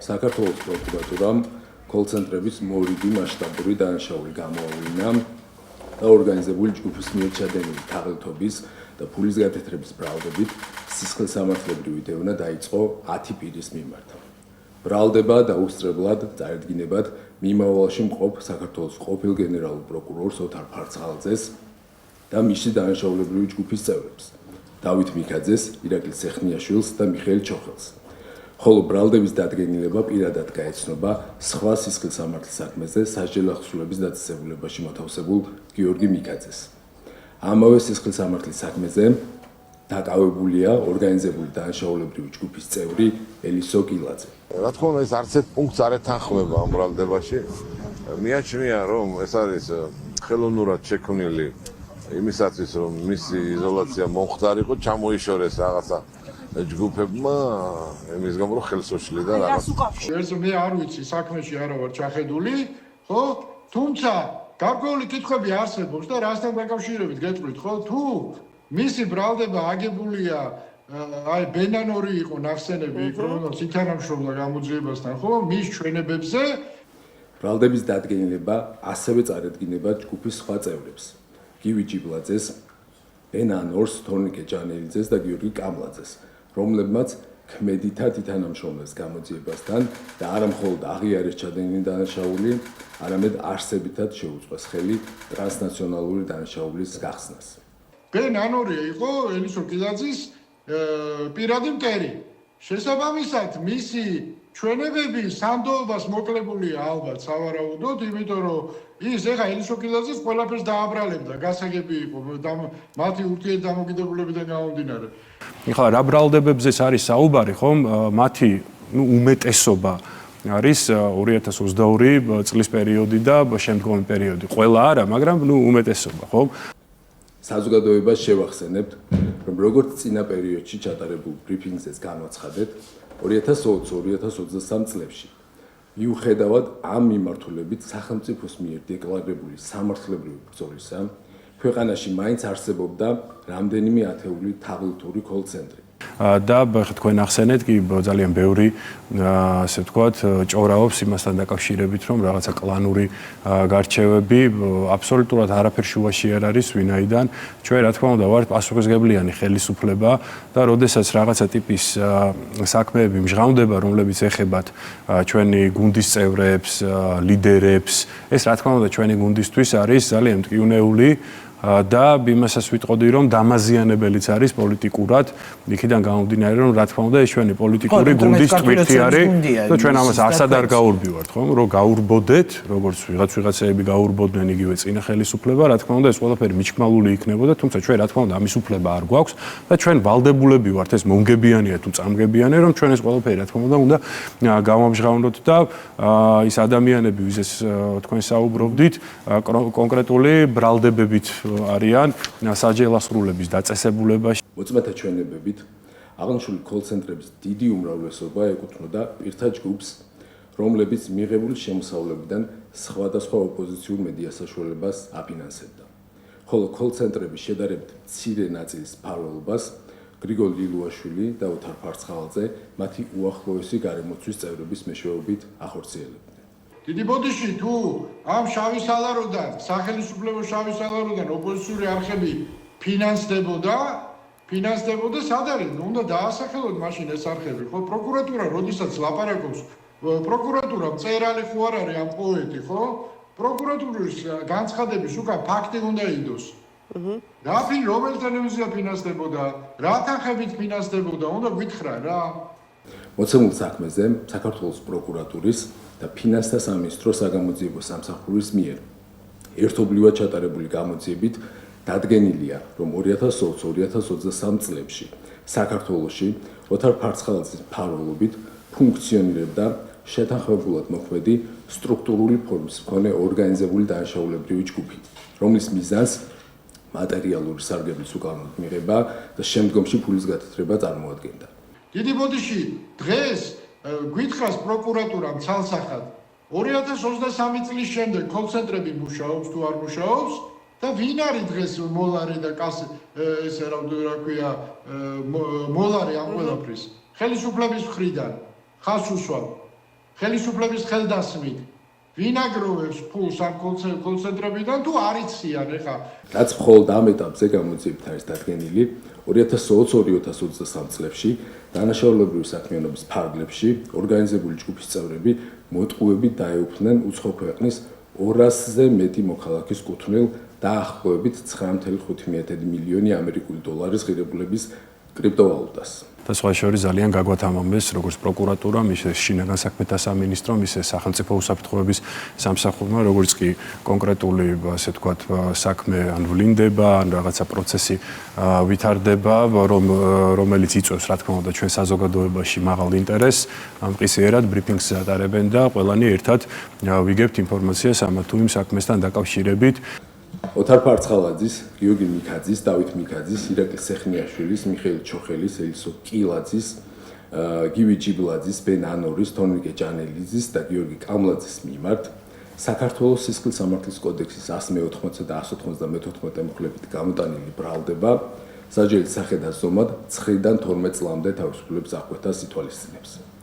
საქართველოს პროკურატურამ კოლ-ცენტრების მორიგი მასშტაბური დანაშაული გამოავლინა და ორგანიზებული ჯგუფის მიერ ჩადენილი თაღლითობის და ფულის გათეთრების ბრალდებით სისხლისამართლებრივი დევნა დაიწყო 10 პირის მიმართ. ბრალდება დაუსწრებლად წარედგინებად მიმავალში მყოფ საქართველოს ყოფილ გენერალურ პროკურორს ოთარ ფარცხალაძეს და მისი დანაშაულებრივი ჯგუფის წევრებს, დავით მიქაძეს, ირაკლი სეხნიაშვილს და მიხეილ ჩოხელს. ხოლო ბრალდების დადგენილება პირადად გაეცნობა სხვა სისხლისამართლის საქმეზე სასჯელ ახსულების დაწესებულებაში მოთავსებულ გიორგი მიქაძეს. ამავე სისხლისამართლის საქმეზე დაკავებულია ორგანიზებული დანაშაულებრივი ჯგუფის წევრი ელისო კილაძე. რა თქმა უნდა, ეს არც ერთ პუნქტს არ ეთანხმება ამ ბრალდებაში. მიაჩნია, რომ ეს არის ხელოვნურად შექმნილი იმისათვის, რომ მისი იზოლაცია მომხდარიყო, ჩამოიშორეს რაღაცა ჯგუფებმა, იმის გამო რომ ხელს უშლი და რაღაც. ეს მე არ ვიცი, საქმეში არა ვარ ჩახედული, ხო? თუმცა გარკვეული კითხვები არსებობს და რასთან დაკავშირებით გეტყვით, ხო? თუ მისი ბრალდება აგებულია აი ბენანორი იყო ნახსენები, რომელიც ითანამშრომლა გამოძიებასთან, ხო? მის ჩვენებებზე ბრალდების დადგენილება ასევე წარედგინება ჯგუფის სხვა წევრებს. გივი ჯიბლაძეს, ბენანორს, თორნიკე ჯანელიძეს და გიორგი კამლაძეს, რომლებმაც ქმედითად ითანამშრომლეს გამოძიებასთან და არა მხოლოდ აღიარეს ჩადენილი დანაშაული, არამედ არსებითად შეუწყეს ხელი ტრანსნაციონალური დანაშაულის გახსნას. ბენანორი იყო ელისო კილაძის პირადი მტერი. შესაბამისად, მისი ჩვენებები სანდოობას მოკლებულია ალბათ სავარაუდოდ, იმიტომ რომ ის ეხა ელისო კილაძეს ყველაფერს დააბრალებდა, გასაგები იყო მათი ურთიერთდამოკიდებულებიდან გამომდინარე. ეხლა რა ბრალდებებზეც არის საუბარი, ხომ? მათი უმეტესობა არის 2022 წლის პერიოდი და შემდგომი პერიოდი. ყველა არა, მაგრამ უმეტესობა, ხომ? საზოგადოებას შევახსენებთ, რომ როგორც წინა პერიოდში ჩატარებულ ბრიფინგზეც განვაცხადეთ, 2020-2023 წლებში მიუხედავად ამ მიმართულებით სახელმწიფოს მიერ დეკლარირებული სამართლებრივი ბრძოლისა, ქვეყანაში მაინც არსებობდა რამდენიმე ათეული თაღლითური კოლ-ცენტრი. და თქვენ ახსენეთ კი ძალიან ბევრი ასე ვთქვათ ჭორაობს იმასთან დაკავშირებით, რომ რაღაცა კლანური გარჩევები აბსოლუტურად არაფერ შუაში არ არის ვინაიდან ჩვენ რა თქმა უნდა ვართ პასუხისმგებლიანი ხელისუფლება და როდესაც რაღაცა ტიპის საქმეები მჟღავნდება, რომლებიც ეხებათ ჩვენი გუნდის წევრებს, ლიდერებს, ეს რა თქმა უნდა ჩვენი გუნდისთვის არის ძალიან მტკივნეული და იმასაც ვიტყოდი, რომ დამაზიანებელიც არის პოლიტიკურად, იქიდან გამომდინარე, რომ რა თქმა უნდა ეს ჩვენი პოლიტიკური გუნდის ტვირთი არის და ჩვენ ამას არსად არ გაურბივართ, ხომ? რომ გაურბოდეთ, როგორც ვიღაცები გაურბოდნენ იგივე წინა ხელისუფლება, რა თქმა უნდა ეს ყველაფერი მიჩქმალული იქნებოდა, თუმცა ჩვენ რა თქმა უნდა ამის უფლება არ გვაქვს და ჩვენ ვალდებულები ვართ, ეს მომგებიანია თუ წამგებიანია, რომ ჩვენ ეს ყველაფერი რა თქმა უნდა გავამჟღავნოთ და ის ადამიანები, ვისაც თქვენ საუბრობდით, კონკრეტული ბრალდებებით არიან სასჯელასრულების დაწესებულებაში. მოწმეთა ჩვენებებით აღნიშნული კოლ-ცენტრების დიდი უმრავლესობა ეკუთვნოდა პირთა ჯგუფს, რომლებიც მიღებული შემოსავლებიდან სხვადასხვა ოპოზიციურ მედია საშუალებას აფინანსებდა. ხოლო კოლ-ცენტრების შედარებით მცირე ნაწილის მფარველობას გრიგოლ ლილუაშვილი და ოთარ ფარცხალაძე მათი უახლოესი გარემოცვის წევრების მეშვეობით ახორციელებდნენ. დიდი ბოდიში თუ ამ შავი სალაროდან, სახელმწიფო შავი სალაროდან ოპოზიციური არხები ფინანსდებოდა, სად არის? უნდა დაასახელოთ მაშინ ეს არხები, ხო? პროკურატურა როდესაც ლაპარაკობს, პროკურატურა მწერალი ხო არ არის ამ პოეტი, ხო? პროკურატურის განცხადების უკან ფაქტი უნდა იდოს. რა რომელი ტელევიზია ფინანსდებოდა, რა თანხებით ფინანსდებოდა, უნდა გითხრა რა. მოცემულ საქმეზე საქართველოს პროკურატურის და ფინანსთა სამინისტროს საგამოძიებო სამსახურის მიერ ერთობლივად ჩატარებული გამოძიებით დადგენილია, რომ 2020-2023 წლებში საქართველოში ოთარ ფარცხალაძის მფარველობით ფუნქციონირებდა შეთანხმებულად მოქმედი სტრუქტურული ფორმის მქონე ორგანიზებული დანაშაულებრივი ჯგუფი, რომლის მიზანს მატერიალური სარგებლის უკანონოდ მიღება და შემდგომში ფულის გათეთრება წარმოადგენდა. დიდი ბოდიში დღეს გვითხრას პროკურატურამ ცალსახად 2023 წლის შემდეგ კოლ-ცენტრები მუშაობს თუ არ მუშაობს და ვინ არის დღეს მოლარი და ესე რა ქვია მოლარი ამ ყველაფრის ხელისუფლების მხრიდან ხაზს უსვამს ხელისუფლების ხელდასმით ვინაგროვებს ფულს ამ კოლცენტრებიდან თუ არ იციან ეხა რაც მხოლოდ ამ ეტაპზე გამოძიებით არის დადგენილი 2020-2023 წლებში დანაშაულებრივი საქმიანობის ფარგლებში ორგანიზებული ჯგუფის წევრები მოტყუებით დაეუფლნენ უცხო ქვეყნის 200-ზე მეტი მოქალაქის კუთვნილ დაახლოებით 9.5 მილიონი ამერიკული დოლარის ღირებულების კრიპტოვალუტას. და სხვა შორის ძალიან გაგვათამამეს როგორც პროკურატურამ, ისე შინაგან საქმეთა სამინისტრომ, ისე სახელმწიფო უსაფრთხოების სამსახურმა, როგორც კი კონკრეტული, ასე ვთქვათ, საქმე ან ვლინდება, ან რაღაცა პროცესი ვითარდება, რომელიც იწვევს, რა თქმა უნდა, ჩვენ საზოგადოებაში მაღალ ინტერესს, ამყისიერად ბრიფინგს ატარებენ და ყველანი ერთად ვიგებთ ინფორმაციას ამ თუ იმ საქმესთან დაკავშირებით. ოთარ ფარცხალაძის, გიორგი მიქაძის, დავით მიქაძის, ირაკლი სეხნიაშვილის, მიხეილ ჩოხელის, ელისო კილაძის, გივი ჯიბლაძის, ბენ ანორის, თონიკე ჯანელიძის და გიორგი კამლაძის მიმართ საქართველოს სისხლის სამართლის კოდექსის 180 და 194 მუხლებით გამოტანილი ბრალდება საჯელის სახედას ზომად 9-დან 12 წლამდე თავისუფლების აღკვეთას ითვალისწინებს.